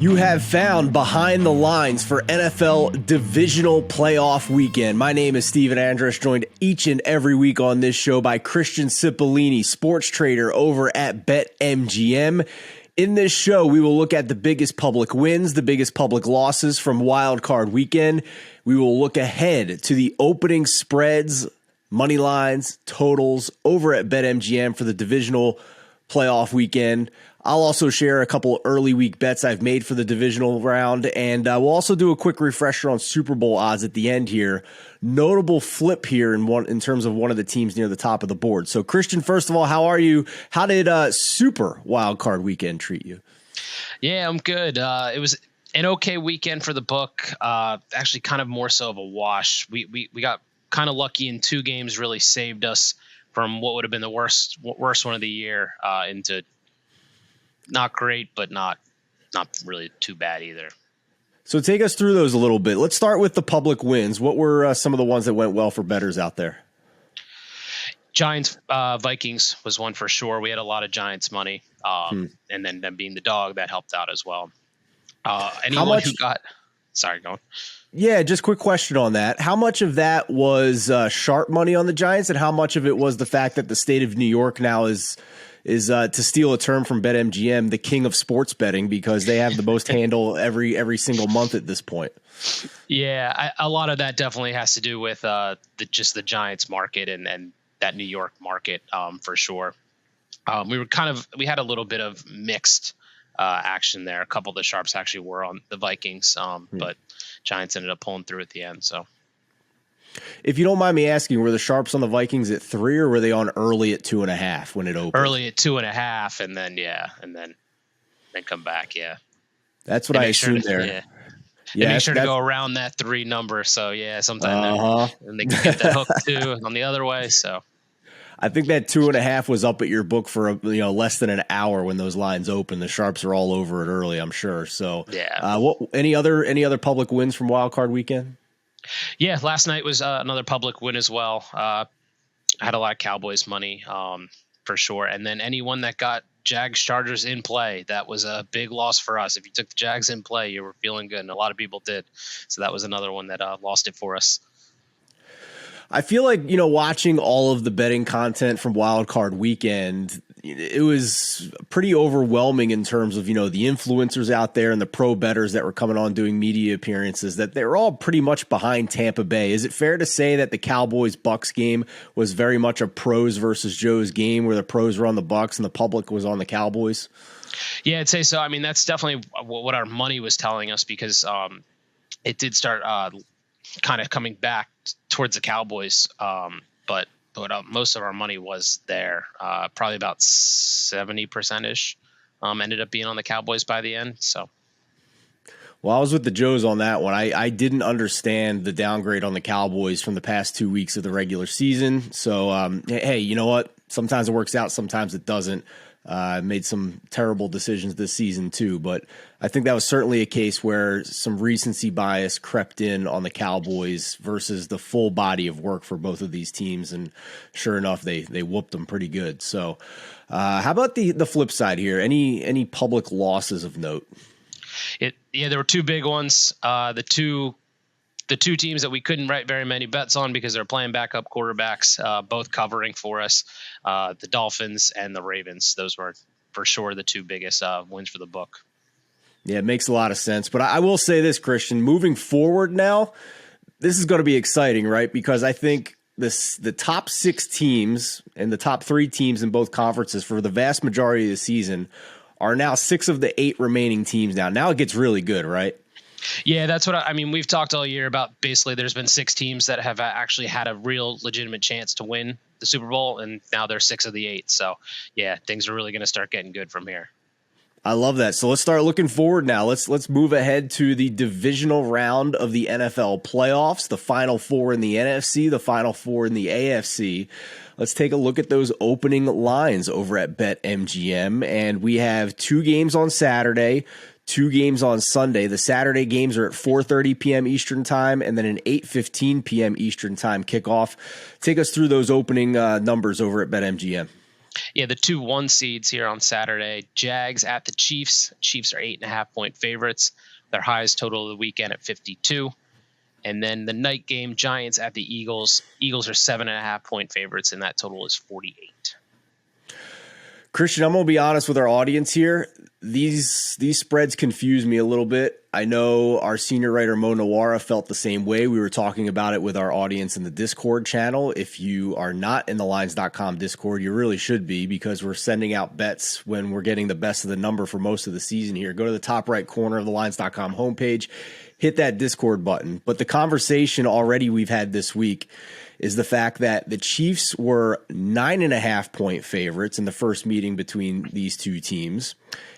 You have found Behind the Lines for NFL Divisional Playoff Weekend. My name is Stephen Andress, joined each and every week on this show by Christian Cipollini, sports trader over at BetMGM. In this show, we will look at the biggest public wins, the biggest public losses from Wild Card Weekend. We will look ahead to the opening spreads, money lines, totals over at BetMGM for the Divisional Playoff Weekend. I'll also share a couple early week bets I've made for the divisional round, and we'll also do a quick refresher on Super Bowl odds at the end here. Notable flip here in terms of one of the teams near the top of the board. So, Christian, first of all, how are you? How did Super Wild Card Weekend treat you? Yeah, I'm good. It was an okay weekend for the book. Actually, kind of more so of a wash. We got kind of lucky in two games. Really saved us from what would have been the worst one of the year into not great, but not really too bad either. So take us through those a little bit. Let's start with the public wins. What were some of the ones that went well for bettors out there? Giants, Vikings was one for sure. We had a lot of Giants money, and then them being the dog, that helped out as well. Anyone who got – sorry, go on. Yeah, just quick question on that. How much of that was sharp money on the Giants, and how much of it was the fact that the state of New York now is to steal a term from BetMGM, the king of sports betting, because they have the most handle every single month at this point? Yeah, a lot of that definitely has to do with just the Giants market and that New York market for sure. We had a little bit of mixed action there. A couple of the sharps actually were on the Vikings, but Giants ended up pulling through at the end. So, if you don't mind me asking, were the sharps on the Vikings at 3, or were they on early at 2.5 when it opened? Early at 2.5, and then come back. Yeah, that's what I assumed there. Yeah. They make sure to go around that 3 number. So yeah, sometimes and they can get that hook too on the other way. So I think that 2.5 was up at your book for less than an hour when those lines opened. The sharps are all over it early, I'm sure. So yeah. Any other public wins from Wild Card Weekend? Yeah, last night was another public win as well. I had a lot of Cowboys money for sure, and then anyone that got Jags Chargers in play, that was a big loss for us. If you took the Jags in play, you were feeling good, and a lot of people did. So that was another one that lost it for us. I feel like, watching all of the betting content from Wild Card Weekend, it was pretty overwhelming in terms of, the influencers out there and the pro bettors that were coming on doing media appearances, that they're all pretty much behind Tampa Bay. Is it fair to say that the Cowboys-Bucks game was very much a pros versus Joes game, where the pros were on the Bucks and the public was on the Cowboys? Yeah, I'd say so. I mean, that's definitely what our money was telling us, because it did start kind of coming back towards the Cowboys, but most of our money was there. Probably about 70% ish ended up being on the Cowboys by the end. So, well, I was with the Joes on that one. I didn't understand the downgrade on the Cowboys from the past 2 weeks of the regular season. So, hey, you know what? Sometimes it works out, sometimes it doesn't. Made some terrible decisions this season too, but I think that was certainly a case where some recency bias crept in on the Cowboys versus the full body of work for both of these teams, and sure enough, they whooped them pretty good. So, how about the flip side here? Any public losses of note? There were 2 big ones. The two teams that we couldn't write very many bets on because they're playing backup quarterbacks, both covering for us, the Dolphins and the Ravens. Those were for sure the 2 biggest wins for the book. Yeah, it makes a lot of sense. But I will say this, Christian, moving forward now, this is going to be exciting, right? Because I think the top 6 teams and the top 3 teams in both conferences for the vast majority of the season are now 6 of the 8 remaining teams now. Now it gets really good, right? Yeah, that's what I mean. We've talked all year about basically there's been 6 teams that have actually had a real legitimate chance to win the Super Bowl, and now they're 6 of the 8. So, yeah, things are really going to start getting good from here. I love that. So let's start looking forward now. Let's move ahead to the divisional round of the NFL playoffs, the Final 4 in the NFC, the Final 4 in the AFC. Let's take a look at those opening lines over at BetMGM, and we have 2 games on Saturday, 2 games on Sunday. The Saturday games are at 4:30 p.m. Eastern time and then an 8:15 p.m. Eastern time kickoff. Take us through those opening numbers over at BetMGM. Yeah, the 2-1 seeds here on Saturday. Jags at the Chiefs. Chiefs are 8.5-point favorites. Their highest total of the weekend at 52. And then the night game, Giants at the Eagles. Eagles are 7.5-point favorites, and that total is 48. Christian, I'm going to be honest with our audience here. These spreads confuse me a little bit. I know our senior writer, Mo Nawara, felt the same way. We were talking about it with our audience in the Discord channel. If you are not in the Lines.com Discord, you really should be, because we're sending out bets when we're getting the best of the number for most of the season here. Go to the top right corner of the Lines.com homepage, hit that Discord button. But the conversation already we've had this week is the fact that the Chiefs were 9.5-point favorites in the first meeting between these two teams,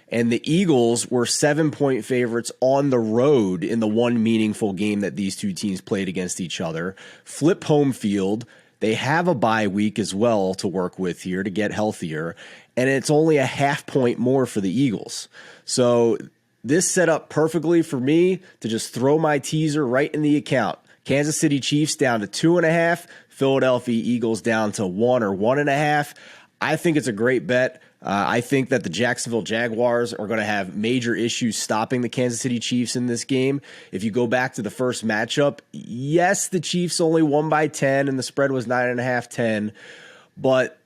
and the Eagles were 7-point favorites on the road in the one meaningful game that these two teams played against each other. Flip home field. They have a bye week as well to work with here to get healthier, and it's only a 0.5 point more for the Eagles. So this set up perfectly for me to just throw my teaser right in the account. Kansas City Chiefs down to 2.5, Philadelphia Eagles down to 1 or 1.5. I think it's a great bet. I think that the Jacksonville Jaguars are going to have major issues stopping the Kansas City Chiefs in this game. If you go back to the first matchup, yes, the Chiefs only won by 10 and the spread was 9.5-10, but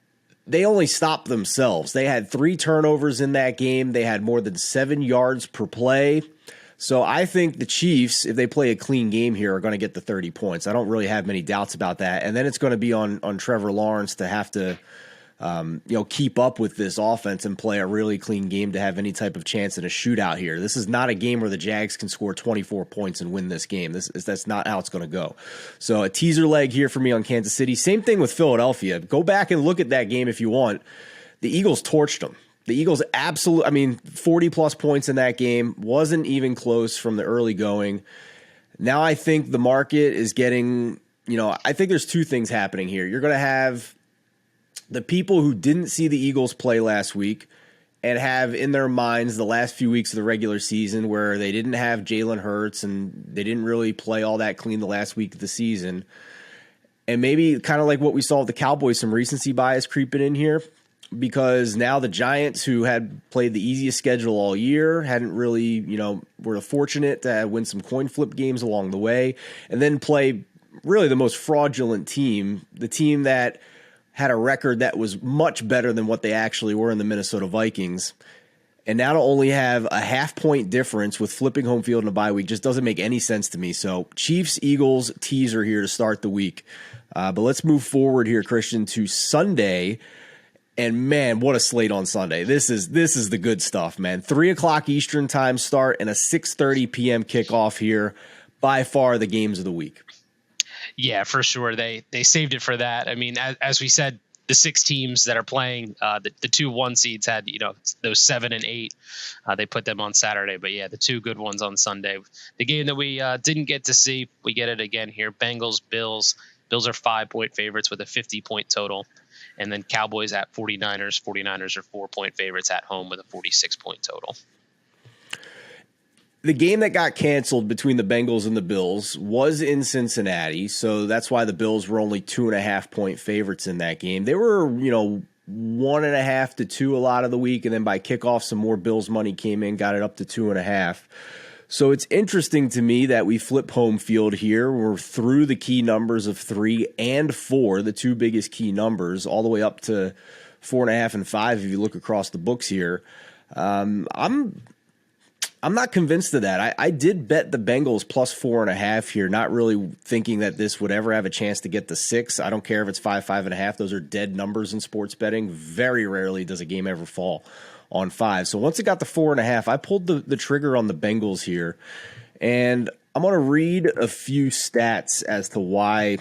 they only stopped themselves. They had 3 turnovers in that game. They had more than 7 yards per play. So I think the Chiefs, if they play a clean game here, are going to get the 30 points. I don't really have many doubts about that. And then it's going to be on Trevor Lawrence to have to keep up with this offense and play a really clean game to have any type of chance at a shootout here. This is not a game where the Jags can score 24 points and win this game. That's not how it's going to go. So a teaser leg here for me on Kansas City. Same thing with Philadelphia. Go back and look at that game if you want. The Eagles torched them. The Eagles 40-plus points in that game. Wasn't even close from the early going. Now I think the market is getting, I think there's 2 things happening here. You're going to have the people who didn't see the Eagles play last week and have in their minds the last few weeks of the regular season where they didn't have Jalen Hurts and they didn't really play all that clean the last week of the season. And maybe kind of like what we saw with the Cowboys, some recency bias creeping in here. Because now the Giants, who had played the easiest schedule all year, hadn't really, were fortunate to win some coin flip games along the way, and then play really the most fraudulent team, the team that had a record that was much better than what they actually were in the Minnesota Vikings. And now to only have a 0.5 point difference with flipping home field in a bye week just doesn't make any sense to me. So Chiefs, Eagles teaser here to start the week. But let's move forward here, Christian, to Sunday. And man, what a slate on Sunday. This is the good stuff, man. 3:00 Eastern time start and a 6:30 p.m. kickoff here. By far the games of the week. Yeah, for sure. They saved it for that. I mean, as we said, the 6 teams that are playing, the 2-1 seeds had, those 7 and 8. They put them on Saturday. But yeah, the 2 good ones on Sunday. The game that we didn't get to see, we get it again here. Bengals, Bills. Bills are 5-point favorites with a 50-point total. And then Cowboys at 49ers. 49ers are 4-point favorites at home with a 46-point total. The game that got canceled between the Bengals and the Bills was in Cincinnati, so that's why the Bills were only 2.5-point favorites in that game. They were, 1.5 to 2 a lot of the week, and then by kickoff, some more Bills money came in, got it up to 2.5. So it's interesting to me that we flip home field here. We're through the key numbers of 3 and 4, the 2 biggest key numbers, all the way up to 4.5 and 5 if you look across the books here. I'm not convinced of that. I did bet the Bengals plus 4.5 here, not really thinking that this would ever have a chance to get to 6. I don't care if it's 5, 5.5. Those are dead numbers in sports betting. Very rarely does a game ever fall on 5. So once it got to 4.5, I pulled the trigger on the Bengals here. And I'm going to read a few stats as to why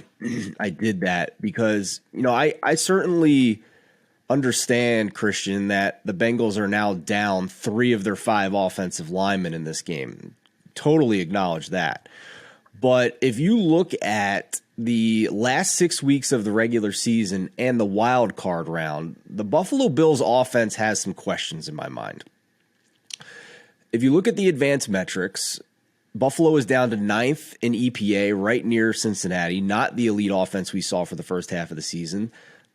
I did that. Because, I certainly understand, Christian, that the Bengals are now down 3 of their 5 offensive linemen in this game. Totally acknowledge that. But if you look at the last 6 weeks of the regular season and the wild card round, the Buffalo Bills offense has some questions in my mind. If you look at the advanced metrics, Buffalo is down to 9th in EPA, right near Cincinnati, not the elite offense we saw for the first half of the season.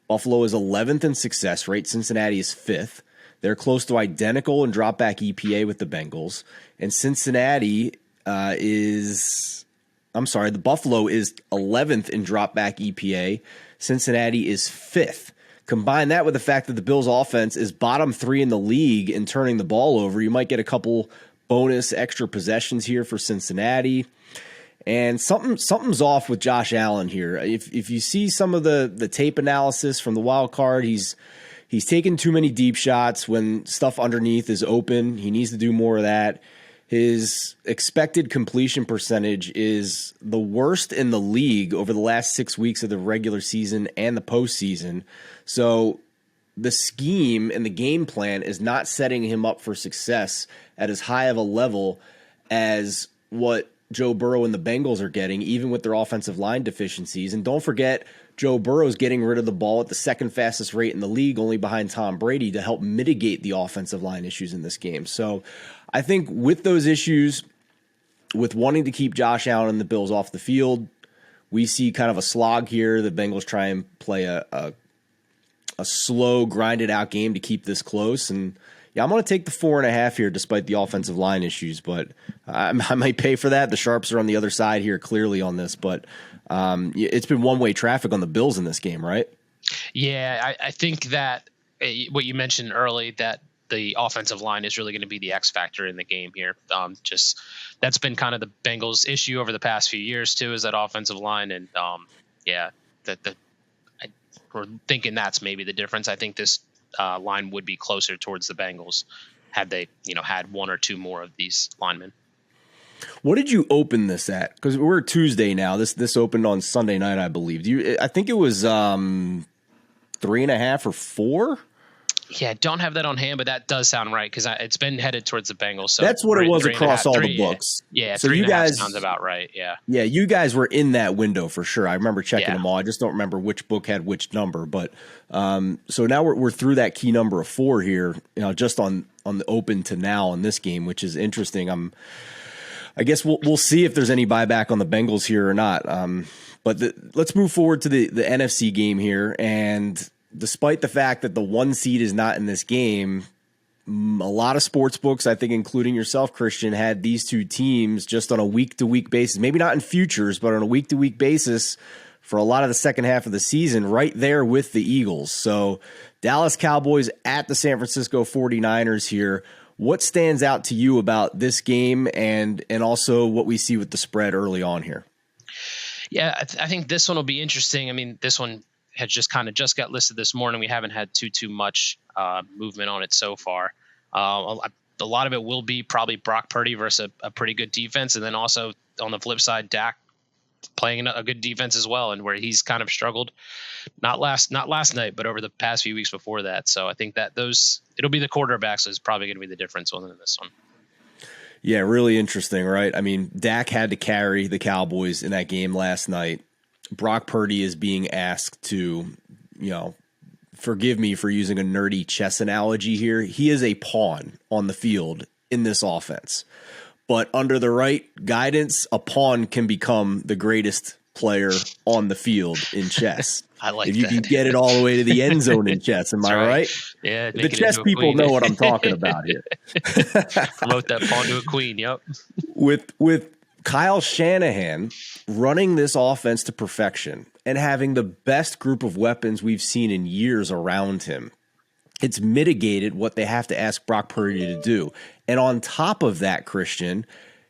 Buffalo is 11th in success rate. Cincinnati is 5th. They're close to identical in drop back EPA with the Bengals. And Cincinnati the Buffalo is 11th in drop back EPA. Cincinnati is 5th. Combine that with the fact that the Bills offense is bottom 3 in the league in turning the ball over. You might get a couple bonus extra possessions here for Cincinnati. And something's off with Josh Allen here. If you see some of the tape analysis from the wild card, he's taken too many deep shots when stuff underneath is open. He needs to do more of that. His expected completion percentage is the worst in the league over the last 6 weeks of the regular season and the postseason. So the scheme and the game plan is not setting him up for success at as high of a level as what Joe Burrow and the Bengals are getting, even with their offensive line deficiencies. And don't forget, Joe Burrow's getting rid of the ball at the second fastest rate in the league, only behind Tom Brady, to help mitigate the offensive line issues in this game. So I think with those issues, with wanting to keep Josh Allen and the Bills off the field, we see kind of a slog here. The Bengals try and play a slow, grinded out game to keep this close. And yeah, I'm going to take the 4.5 here despite the offensive line issues, but I might pay for that. The Sharps are on the other side here clearly on this, but it's been one-way traffic on the Bills in this game, right? Yeah, I think that what you mentioned early, that the offensive line is really going to be the X factor in the game here. Just that's been kind of the Bengals' issue over the past few years too, is that offensive line. And we're thinking that's maybe the difference. I think this line would be closer towards the Bengals had they, had one or two more of these linemen. What did you open this at? Because we're Tuesday now. This opened on Sunday night, I believe. I think it was 3.5 or 4. Yeah, I don't have that on hand, but that does sound right because it's been headed towards the Bengals. So that's what it was across all the books. Yeah, so you guys sounds about right. Yeah, you guys were in that window for sure. I remember checking them all. I just don't remember which book had which number. But so now we're through that key number of 4 here. Just on the open to now on this game, which is interesting. I guess we'll see if there's any buyback on the Bengals here or not. But let's move forward to the NFC game here. And despite the fact that the 1 seed is not in this game, a lot of sports books, I think including yourself, Christian, had these two teams just on a week-to-week basis, maybe not in futures, but on a week-to-week basis for a lot of the second half of the season, right there with the Eagles. So Dallas Cowboys at the San Francisco 49ers here. What stands out to you about this game and also what we see with the spread early on here? Yeah, I think this one will be interesting. I mean, this one had just got listed this morning. We haven't had too much movement on it so far. A lot of it will be probably Brock Purdy versus a pretty good defense, and then also on the flip side, Dak playing a good defense as well, and where he's kind of struggled, not last night, but over the past few weeks before that. So I think that it'll be the quarterbacks is probably going to be the difference in this one. Yeah, really interesting, right? I mean, Dak had to carry the Cowboys in that game last night. Brock Purdy is being asked to, forgive me for using a nerdy chess analogy here. He is a pawn on the field in this offense. But under the right guidance, a pawn can become the greatest player on the field in chess. I like if you can get it all the way to the end zone in chess. Am I right? Yeah. The chess people know what I'm talking about here. Promote that pawn to a queen. Yep. With Kyle Shanahan running this offense to perfection and having the best group of weapons we've seen in years around him, it's mitigated what they have to ask Brock Purdy to do. And on top of that, Christian,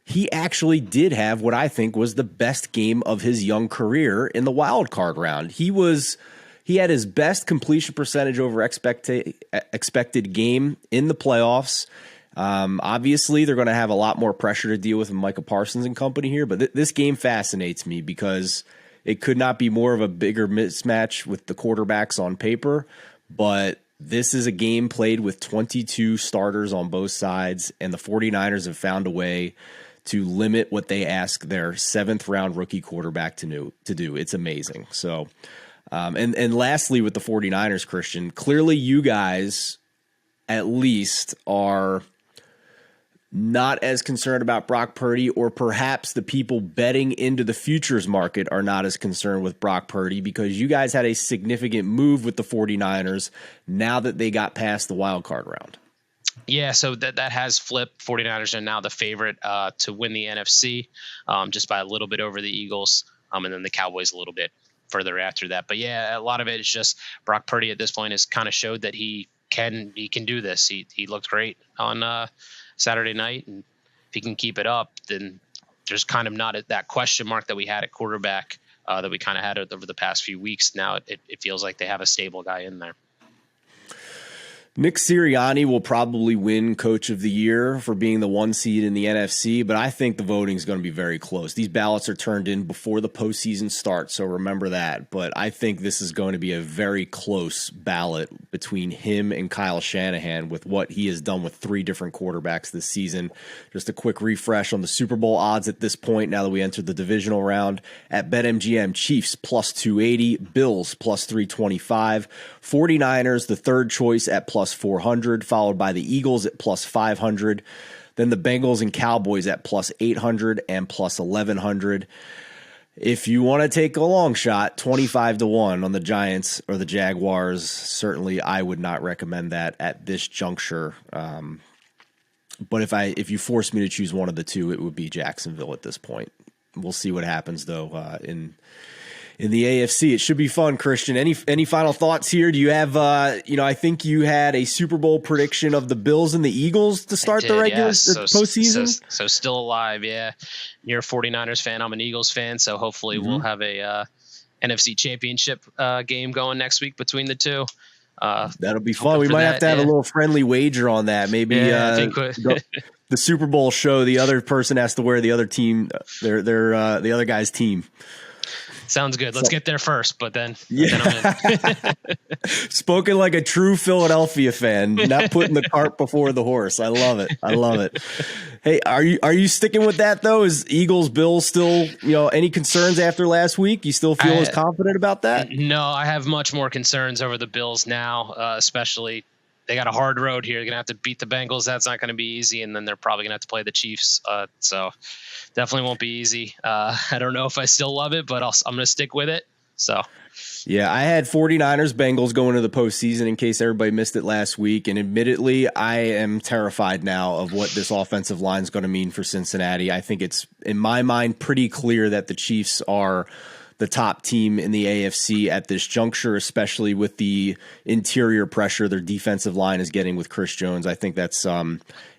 he actually did have what I think was the best game of his young career in the wild card round. He had his best completion percentage over expected game in the playoffs. Obviously, they're going to have a lot more pressure to deal with Micah Parsons and company here, but this game fascinates me because it could not be more of a bigger mismatch with the quarterbacks on paper, but this is a game played with 22 starters on both sides, and the 49ers have found a way to limit what they ask their 7th-round rookie quarterback to do. It's amazing. So, and lastly, with the 49ers, Christian, clearly you guys at least are not as concerned about Brock Purdy, or perhaps the people betting into the futures market are not as concerned with Brock Purdy because you guys had a significant move with the 49ers now that they got past the wild card round. Yeah, so that has flipped. 49ers are now the favorite to win the NFC, just by a little bit over the Eagles, and then the Cowboys a little bit further after that. But yeah, a lot of it is just Brock Purdy at this point has kind of showed that he can do this. He looked great on Saturday night, and if he can keep it up, then there's kind of not that question mark that we had at quarterback that we kind of had over the past few weeks. Now it feels like they have a stable guy in there. Nick Sirianni will probably win Coach of the Year for being the 1 seed in the NFC, but I think the voting is going to be very close. These ballots are turned in before the postseason starts, so remember that. But I think this is going to be a very close ballot between him and Kyle Shanahan with what he has done with 3 different quarterbacks this season. Just a quick refresh on the Super Bowl odds at this point now that we entered the divisional round. At BetMGM, Chiefs plus 280, Bills plus 325, 49ers the third choice at plus 400, followed by the Eagles at plus 500, then the Bengals and Cowboys at plus 800 and plus 1100. If you want to take a long shot, 25-1 on the Giants or the Jaguars, certainly I would not recommend that at this juncture. But if you force me to choose one of the two, it would be Jacksonville at this point. We'll see what happens though in the AFC. It should be fun, Christian. Any final thoughts here? Do you have, I think you had a Super Bowl prediction of the Bills and the Eagles to start the regular postseason? So still alive, yeah. You're a 49ers fan. I'm an Eagles fan. So hopefully we'll have a NFC Championship game going next week between the two. That'll be fun. We might have to have a little friendly wager on that. Maybe the Super Bowl show, the other person has to wear the other team, the other guy's team. Sounds good. Let's get there first, but then I'm in. Spoken like a true Philadelphia fan, not putting the cart before the horse. I love it. Hey, are you sticking with that though? Is Eagles Bills still, any concerns after last week? You still feel as confident about that? No, I have much more concerns over the Bills now, especially they got a hard road here. They're going to have to beat the Bengals. That's not going to be easy. And then they're probably going to have to play the Chiefs. So definitely won't be easy. I don't know if I still love it, but I'm going to stick with it. So, yeah, I had 49ers Bengals going to the postseason in case everybody missed it last week. And admittedly, I am terrified now of what this offensive line is going to mean for Cincinnati. I think it's, in my mind, pretty clear that the Chiefs are the top team in the AFC at this juncture, especially with the interior pressure their defensive line is getting with Chris Jones. I think that's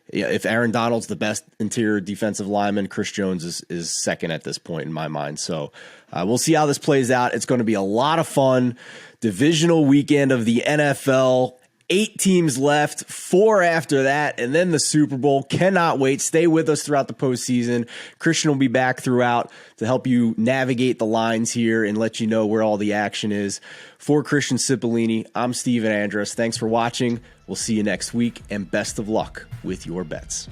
if Aaron Donald's the best interior defensive lineman, Chris Jones is second at this point in my mind. So we'll see how this plays out. It's going to be a lot of fun. Divisional weekend of the NFL. 8 teams left, 4 after that, and then the Super Bowl. Cannot wait. Stay with us throughout the postseason. Christian will be back throughout to help you navigate the lines here and let you know where all the action is. For Christian Cipollini, I'm Stephen Andress. Thanks for watching. We'll see you next week, and best of luck with your bets.